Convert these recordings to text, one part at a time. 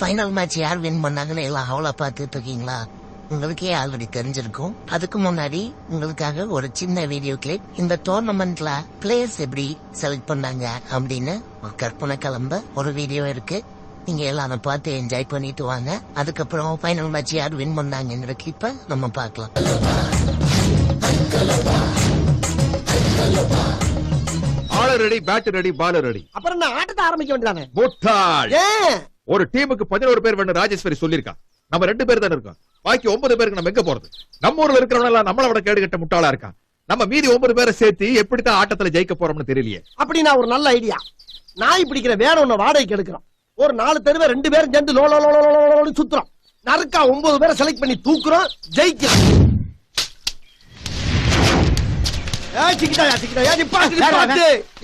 Final match யார் win பண்ணாங்கன்னு எல்லாம் ஹவுலா பார்த்துட்டு இருக்கீங்களா? உங்களுக்கே ஆல்ரெடி தெரிஞ்சிருக்கும். அதுக்கு முன்னாடி உங்களுக்காக ஒரு சின்ன வீடியோ கிளிப். இந்த டோர்னமெண்ட்ல பிளேயர்ஸ் எப்படி செலக்ட் பண்ணாங்க அப்படின்னு ஒரு கற்பனை கலம்ப ஒரு வீடியோ இருக்கு. நீங்க எல்லாரும் பார்த்து என்ஜாய் பண்ணிட்டு வாங்க. அதுக்கப்புறம் ஃபைனல் மேட்ச் யார் வின் பண்ணாங்கன்ற கிளிப்ப நம்ம பார்க்கலாம். ஆளர் ரெடி, பேட் ரெடி, பாலர் ரெடி. அப்புறம் என்ன ஆட்டத்தை ஆரம்பிக்க வேண்டியதானே? முட்டாள். ஒரு டீமுக்கு 11 பேர் வேணும் ராஜேஸ்வரி சொல்லிருக்கா. நம்ம 2 பேர் தான் இருக்கோம். பாக்கி 9 பேருக்கு நம்ம எங்க போறது? நம்ம ஊர்ல இருக்கிறவங்க எல்லாம் நம்மள விட கேடு கட்ட முட்டாளா இருக்கான். நம்ம மீதி 9 பேரை சேர்த்து எப்படித்தான் ஆட்டத்துல ஜெயிக்க போறோம்னு தெரியலையே. அப்படி நான் ஒரு நல்ல ஐடியா. நாய் பிடிக்கிற வேற ஒண்ணு வாடகைக்கு எடுக்கிறோம். ஒரு 4 தெருவை 2 பேரும் சேர்ந்து லோ லோ லோ லோ சுத்துறோம். நறுக்கா 9 பேரை செலக்ட் பண்ணி தூக்குறோம், ஜெயிக்கிறோம்.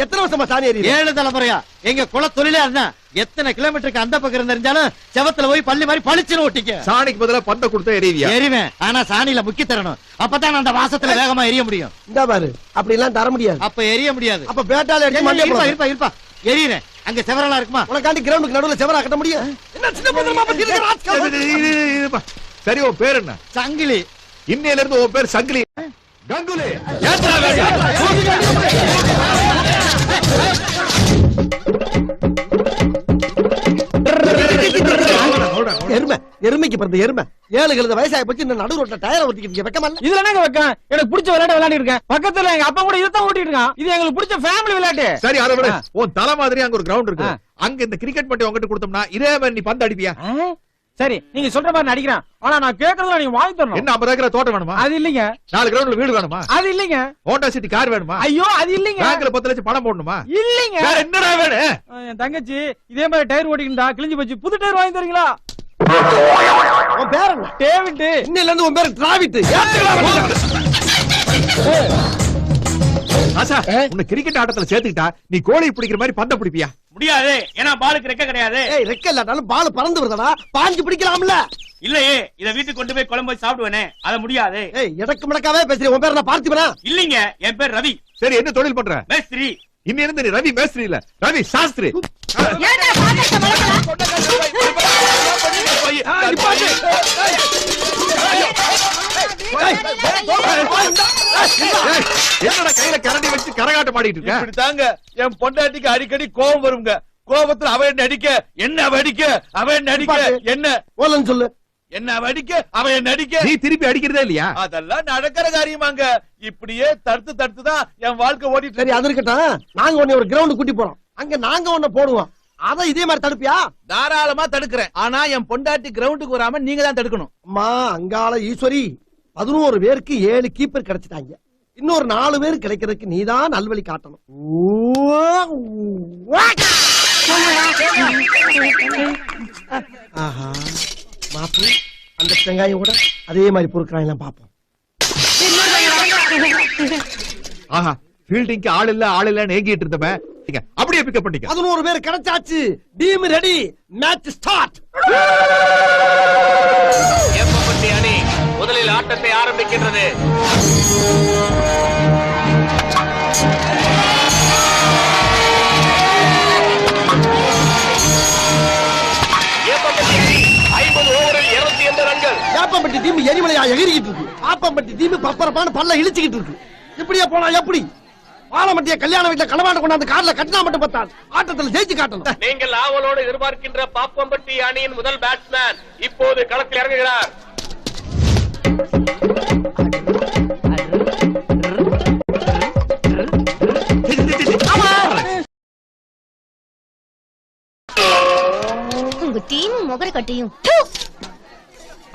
எத்தனை வருஷமா சாணி எறியுது? 7 தலைமுறையா. எங்க குல தொழிலே அதுதான். எத்தனை கிலோமீட்டருக்கு அந்த பக்கம் இருந்தாலும் செவத்துல போய் பள்ளி மாதிரி பளிச்சுன்னு ஒட்டிக்க. சாணிக்கு பதிலா பந்த கொடுத்தா எறிவியா? எரிவேன். ஆனா சாணியில முக்கி தரணும். அப்பதான் அந்த வாசத்துல வேகமா எரிய முடியும். இந்த பாரு, அப்படி எல்லாம் தர முடியாது. அப்ப எரிய முடியாது. அப்ப பேட்டால இருப்பா எரியறேன். அங்க செவரெல்லாம் இருக்குமா? உனக்காண்டி கிரவுண்டுக்கு நடுவுல செவரா கட்ட முடியும்? என்ன சின்ன பந்தமா பத்தி? சரி, உன் பேர் என்ன? சங்கிலி. இன்னையில இருந்து உன் பேர் சங்கிலி. கங்குலி. எருமைக்கு பிறந்த எருமை 7 கழுத வயசாகி போச்சு. இந்த நடு ரோட்ல டயரை ஓட்டிக்கிட்டு வைக்கமா? இதுல என்னங்க வைக்கேன்? எனக்கு பிடிச்ச விளையாட்டு விளையாடி இருக்கேன். பக்கத்துல எங்க அப்பா கூட இதுதான் ஓட்டிட்டு இருக்கான். இது எங்களுக்கு பிடிச்ச ஃபேமிலி விளையாட்டு. சரி, அதை விட உன் தலை மாதிரி அங்க ஒரு கிரவுண்ட் இருக்கு. அங்க இந்த கிரிக்கெட் மட்டும் உங்ககிட்ட கொடுத்தோம்னா இதே மாதிரி நீ பந்து அடிப்பியா? சரி, நீங்க சொல்ற மாதிரி நடிக்கிறேன். ஆனா நான் கேக்குறதுல நீங்க வாங்கி தரணும். என்ன 50 ஏக்கர் தோட்டம் வேணுமா? அது இல்லீங்க. 4 கிரவுண்ட்ல வீடு வேணுமா? அது இல்லீங்க. ஹோண்டா சிட்டி கார் வேணுமா? ஐயோ, அது இல்லீங்க. பேங்க்ல 10 லட்சம் பணம் போடணுமா? இல்லீங்க. வேற என்னடா வேணும்? என் தங்கச்சி இதே மாதிரி டயர் ஓட்டிக்கிட்டா கிழிஞ்சு போச்சு. புது டயர் வாங்கி தரீங்களா? உன் பேர் என்ன? டேவிட். இன்னையில இருந்து உன் பேர் டிராவிட். ஆசா, உன்னை கிரிக்கெட் ஆட்டத்துல சேர்த்துக்கிட்டா நீ கோழி பிடிக்கிற மாதிரி பந்த பிடிப்பியா? முடியாது. ஏன்னா பாலுக்கு ரெக்க கிடையாது. ஏய், ரெக்க இல்லாட்டாலும் பால் பறந்து வருதடா. பாஞ்சு பிடிக்கலாம்ல? இல்லையே, இத வீட்டுக்கு கொண்டு போய் குழம்பு சாப்பிடுவேனே. அத முடியாது. ஏய், எடக்கு மடக்காவே பேசுறீ. உன் பேர் என்ன? பார்த்திபனா? இல்லீங்க, என் பேர் ரவி. சரி, என்ன தொழில் பண்ற? மேஸ்திரி. இன்னி இருந்து நீ ரவி மேஸ்திரி இல்ல, ரவி சாஸ்திரி. என்னடா கையில கரண்டி வச்சு கரகாட்டம் பாடிட்டு இருக்க? இப்படித்தாங்க என் பொண்டாட்டிக்கு அடிக்கடி கோபம் வருங்க. கோபத்துல அவ என்ன அடிக்க, என்ன அவ அடிக்க, அவ என்ன அடிக்க, என்ன ஓலன்னு சொல்லு. என்ன அவ அடிக்க, அவ என்ன அடிக்க. நீ திருப்பி அடிக்கிறதே இல்லையா? அதெல்லாம் நடக்கிற காரியமாங்க. இப்படியே தடுத்து தடுத்து தான் என் வாழ்க்கை ஓடிட்டு. சரி, அது இருக்கட்டும். நாங்க உன்னை ஒரு கிரவுண்ட் கூட்டி போறோம். அங்க நாங்க உன்னை போடுவோம். அத இதே மாதிரி தடுப்பியா? தாராளமா தடுக்கிறேன். ஆனா என் பொண்டாட்டி கிரவுண்டுக்கு வராம நீங்க தான் தடுக்கணும். அம்மா அங்காள ஈஸ்வரி, 11 பேருக்கு 7 கீப்பர் கிடைச்சிட்டாங்க. இன்னொரு 4 பேர் கிடைக்கிறதுக்கு நீதான் நல்வழி காட்டணும். ஆஹா, மாப்பு அந்த தேங்காயோட அதே மாதிரி பொறுக்கிறான் பாப்போம். ஆஹா, ஃபீல்டிங்க்கு ஆள் இல்லன்னு ஏங்கிட்டு இருந்தவன் அப்படியே பிக்கப் பண்ணிக்க. 11 பேர் கிடைச்சாச்சு. Team ready. Match start. Eppappatti அணி முதலில் ஆட்டத்தை ஆரம்பிக்கின்றது. ஏப்பப்பட்டி அணி 50 ஓவரில் 280 ரன்கள். ஏப்பம்பட்டி டீம் எரிமலையா எகிரிக்கிட்டு இருக்கு. ஆப்பம்பட்டி டீம் பப்பரப்பான பல்ல இழிச்சுக்கிட்டு இருக்கு. இப்படியே போனா எப்படி? ஆலமட்டிய கல்யாண வீட்டுல களவாண்ட கொண்டாந்து கார்ல கட்டினா மட்டும் பத்தாது. ஆட்டத்தில் ஜெயிச்சு காட்டணும். நீங்கள் ஆவலோடு எதிர்பார்க்கின்ற பாப்பம்பட்டி அணியின் முதல் பேட்ஸ்மேன் இப்போது களத்தில் இறங்குகிறார். உங்க டீம் முகர கட்டியும்.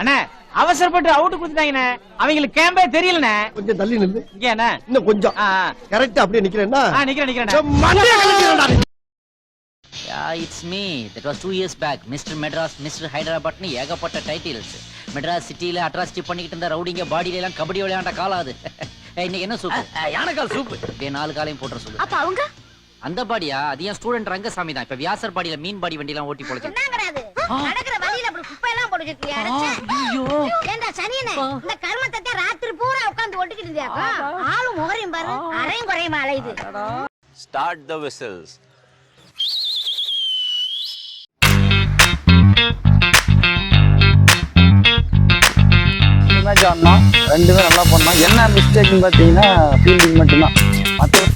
அண்ணே, அவசரப்பட்டு அவுட் குடுத்துட்டாங்கண்ணே. அவங்களுக்கு கேம்பே தெரியலண்ணே. கொஞ்சம் தள்ளி நில்லு. இங்க என்ன? இன்னும் கொஞ்சம். கரெக்டா அப்படியே நிக்கிறேன்னா? நிக்கிறேன். Yeah, it's me. That was 2 years back. Mr. Madras, Mr. Hyderabad னு ஏகப்பட்ட டைட்டில்ஸ். மெட்ராஸ் சிட்டில அட்ராசிட்டி பண்ணிக்கிட்டு இருந்த ரவுடிங்க பாடியில எல்லாம் கபடி விளையாண்ட காலாது. இன்னைக்கு என்ன சூப்பு? யானைக்கால் சூப்பு. அப்படியே 4 காலையும் போட்டுற சொல்லு. அப்ப அவங்க அந்த பாடியா? அது என் ஸ்டூடெண்ட் ரங்கசாமி தான். இப்ப வியாசர் பாடியில மீன் பாடி வண்டி எல்லாம் ஓட்டி போலச்சு. என்னங்கறது? நடக்கிற வழியில அப்படி குப்பை எல்லாம் போட்டு வச்சிருக்கியா? ஐயோ, ஏண்டா சனியனே, இந்த கர்மத்தை ராத்திரி பூரா உட்கார்ந்து ஒட்டிக்கிட்டு இருந்தியாக்கா? ஆளு முகரையும் பாரு, அரையும் குறையும் அலையுது. Start the whistles. ராஜ் ஆடினோம், ரெண்டுமே நல்லா பண்ணோம். என்ன மிஸ்டேக்னு பார்த்தீங்கன்னா ஃபீல்டிங் மட்டும்தான். மற்ற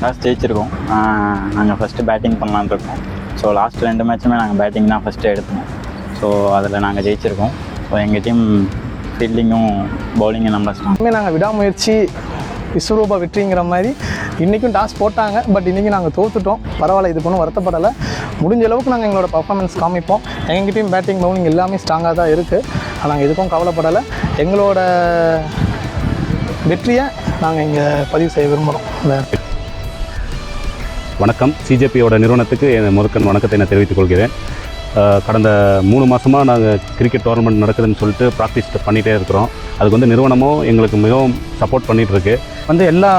டாஸ் ஜெயிச்சிருக்கோம். நாங்கள் ஃபஸ்ட்டு பேட்டிங் பண்ணலான்னு இருக்கோம். ஸோ லாஸ்ட் 2 மேட்சுமே நாங்கள் பேட்டிங் தான் ஃபஸ்ட்டு எடுத்தோம். ஸோ அதில் நாங்கள் ஜெயிச்சிருக்கோம். ஸோ எங்கள் டீம் ஃபீல்டிங்கும் பவுலிங்கும் நம்ம நாங்கள் விடாமுயற்சி விஸ்வரூபா வெற்றிங்கிற மாதிரி இன்றைக்கும் டாஸ் போட்டாங்க. பட் இன்றைக்கி நாங்கள் தோற்றுட்டோம். பரவாயில்ல, இது ஒன்றும் வருத்தப்படலை. முடிஞ்ச அளவுக்கு நாங்கள் எங்களோட பர்ஃபார்மன்ஸ் காமிப்போம். எங்ககிட்டையும் பேட்டிங் பவுலிங் எல்லாமே ஸ்ட்ராங்காக தான் இருக்குது. நாங்கள் எதுக்கும் கவலைப்படலை. எங்களோட வெற்றியை நாங்கள் இங்கே பதிவு செய்ய விரும்புகிறோம். வணக்கம். சிஜேபியோட நிறுவனத்துக்கு என் முதற்கண் வணக்கத்தை நான் தெரிவித்துக் கொள்கிறேன். கடந்த 3 மாதமாக நாங்கள் கிரிக்கெட் டோர்னமெண்ட் நடக்குதுன்னு சொல்லிட்டு ப்ராக்டிஸ் பண்ணிகிட்டே இருக்கிறோம். அதுக்கு நிறுவனமும் எங்களுக்கு மிகவும் சப்போர்ட் பண்ணிகிட்ருக்கு. எல்லா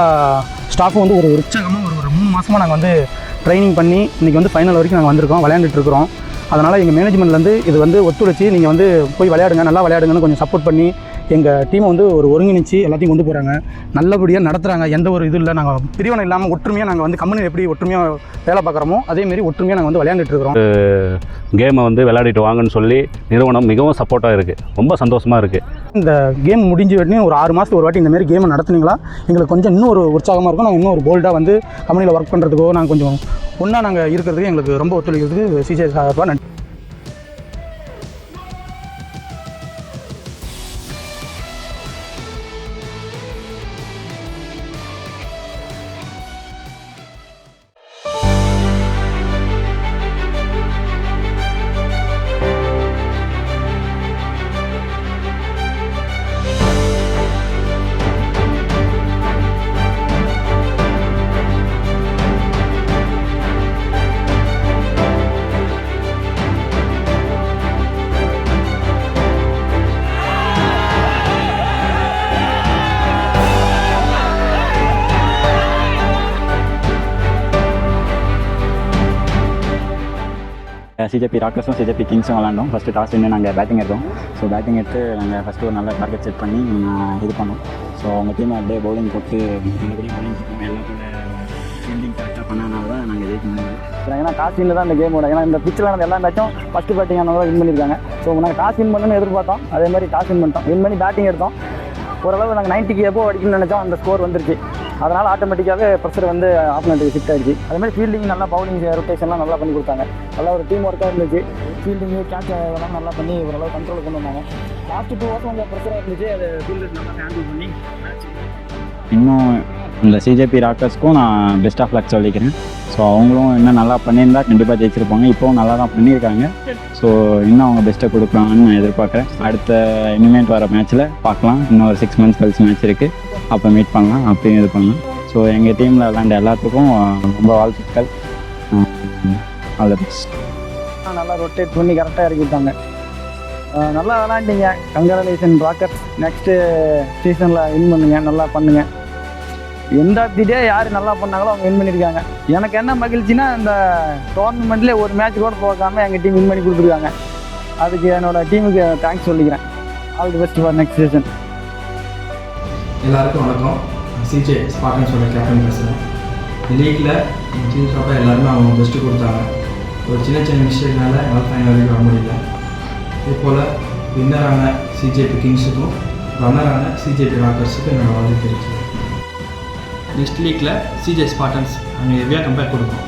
ஸ்டாஃபும் ஒரு உற்சாகமாக ஒரு 3 மாதமாக நாங்கள் ட்ரைனிங் பண்ணி இன்றைக்கி ஃபைனல் வரைக்கும் நாங்கள் வந்திருக்கோம், விளையாண்டுட்டு இருக்கிறோம். அதனால் எங்கள் மேனேஜ்மெண்ட்லேருந்து இது ஒத்துழைச்சி நீங்கள் போய் விளையாடுங்க, நல்லா விளையாடுங்கன்னு கொஞ்சம் சப்போர்ட் பண்ணி எங்கள் டீமை ஒரு ஒருங்கிணைச்சி எல்லாத்தையும் கொண்டு போகிறாங்க. நல்லபடியாக நடத்துகிறாங்க. எந்த ஒரு இது இல்லை. நாங்கள் பிரிவினை இல்லாமல் ஒற்றுமையாக நாங்கள் கம்பெனியில் எப்படி ஒற்றுமையாக வேலை பார்க்குறோமோ அதேமாரி ஒற்றுமையாக நாங்கள் விளையாண்டுட்டு இருக்கிறோம். கேமை விளையாடிட்டு வாங்கன்னு சொல்லி நிறுவனம் மிகவும் சப்போர்ட்டாக இருக்குது. ரொம்ப சந்தோஷமாக இருக்குது. இந்த கேம் முடிஞ்ச உடனே ஒரு 6 மாதத்துக்கு ஒரு வாட்டி இந்தமாரி கேமை நடத்துனீங்களா எங்களுக்கு கொஞ்சம் இன்னும் ஒரு உற்சாகமாக இருக்கும். நாங்கள் இன்னும் ஒரு போல்டாக கம்பெனியில் ஒர்க் பண்ணுறதுக்கோ நாங்கள் கொஞ்சம் ஒன்றா நாங்கள் இருக்கிறதுக்கு எங்களுக்கு ரொம்ப ஒத்துழைக்கிறதுக்கு சிஜே சார்பாக நன்றி. சிஜேபி ராக்கர்ஸும் சிஜேபி கிங்ஸும் விளாண்டோம். ஃபஸ்ட்டு டாஸ் வின்னு நாங்கள் பேட்டிங் எடுத்தோம். ஸோ பேட்டிங் எடுத்து நாங்கள் ஃபஸ்ட்டு ஒரு நல்ல டார்கெட் செட் பண்ணி இது பண்ணோம். ஸோ அவங்க டீமை அப்படியே பவுலிங் போட்டு நல்லபடியாக பவுலிங் போட்டு எல்லாத்தோட ஃபீல்டிங் கரெக்டாக பண்ணனால தான் நாங்கள் ஜெயிக்க முடியும். ஏன்னா டாஸ் வின்னு தான் இந்த கேமோட. ஏன்னா இந்த பிச்சில் நடந்த எல்லா மேட்சும் ஃபஸ்ட்டு பேட்டிங் ஆனவங்க வின் பண்ணியிருக்காங்க. ஸோ நாங்கள் டாஸ் வின் பண்ணணும்னு எதிர்பார்த்தோம். அதே மாதிரி டாஸ் வின் பண்ணிட்டோம். வின் பண்ணி பேட்டிங் எடுத்தோம். ஓரளவு நாங்கள் 90க்கு எப்போ அடிக்கணும்னு நினச்சோம். அந்த ஸ்கோர் வந்துருச்சு. அதனால் ஆட்டோமேட்டிக்காகவே ப்ரெஷர் ஆப்போனண்ட்டுக்கு ஷிஃப்ட் ஆகிடுச்சு. அதேமாதிரி ஃபீல்டிங் நல்லா பவுலிங் ரொட்டேஷன்லாம் நல்லா பண்ணி கொடுத்தாங்க. நல்லா ஒரு டீம் ஒர்க்காக இருந்துச்சு. ஃபீல்டிங்கு கேட்ச் இதெல்லாம் நல்லா பண்ணி ஓரளவு கண்ட்ரோல் கொண்டு வந்தாங்க. லாஸ்ட்டு 2 ஹவர்ஸ் கொஞ்சம் ப்ரெஷராக இருந்துச்சு. அது ஃபீல்டர்ஸ் நல்லா ஹேண்டில் பண்ணி இன்னும் இந்த சிஜேபி ராக்கர்ஸ்க்கும் நான் பெஸ்ட் ஆஃப் லக் சொல்லிக்கிறேன். ஸோ அவங்களும் இன்னும் நல்லா பண்ணியிருந்தா கண்டிப்பாக ஜெயிச்சிருப்பாங்க. இப்போவும் நல்லா தான் பண்ணியிருக்காங்க. ஸோ இன்னும் அவங்க பெஸ்ட்டை கொடுப்பாங்கன்னு நான் எதிர்பார்க்குறேன். அடுத்த இனிமேட் வர மேட்ச்சில் பார்க்கலாம். இன்னும் ஒரு 6 months கழிச்சு மேட்ச் இருக்குது. அப்போ மீட் பண்ணலாம், அப்பயும் இது பண்ணலாம். ஸோ எங்கள் டீமில் விளாண்ட எல்லாத்துக்கும் ரொம்ப வாழ்த்துக்கள். All the best. நல்லா ரொட்டேட் பண்ணி கரெக்டாக இறக்கிட்டாங்க. நல்லா விளாண்டிங்க. Congratulation rockers. நெக்ஸ்ட்டு சீசனில் வின் பண்ணுங்க, நல்லா பண்ணுங்கள். எண்ட் ஆஃப் தி டே யார் நல்லா பண்ணாங்களோ அவங்க வின் பண்ணியிருக்காங்க. எனக்கு என்ன மகிழ்ச்சின்னா இந்த டோர்னமெண்ட்லேயே ஒரு மேட்ச் கூட போகாமல் எங்கள் டீம் வின் பண்ணி கொடுத்துருக்காங்க. அதுக்கு என்னோடய டீமுக்கு தேங்க்ஸ் சொல்லிக்கிறேன். All the best for next season. எல்லாருக்கும் வணக்கம். சிஜே ஸ்பார்டன்ஸோட கேப்டன் பேசுகிறேன். லீக்கில் டீம் சார்பாக எல்லாருமே அவங்க பெஸ்ட்டு கொடுத்தாங்க. ஒரு சின்ன சின்ன மிஸ்டேக்னால என்னால் ஃபைனல் வரைக்கும் வர முடியல. இதுபோல் வின்னரான சிஜேபி கிங்ஸுக்கும் ரன்னரான சிஜேபி ராக்கர்ஸுக்கும் என்னோட வாழ்த்து தெரிவிச்சு. நெக்ஸ்ட் லீக்கில் சிஜே ஸ்பார்டன்ஸ் அங்கே ஹெவியாக கம்பேர் கொடுக்கும்.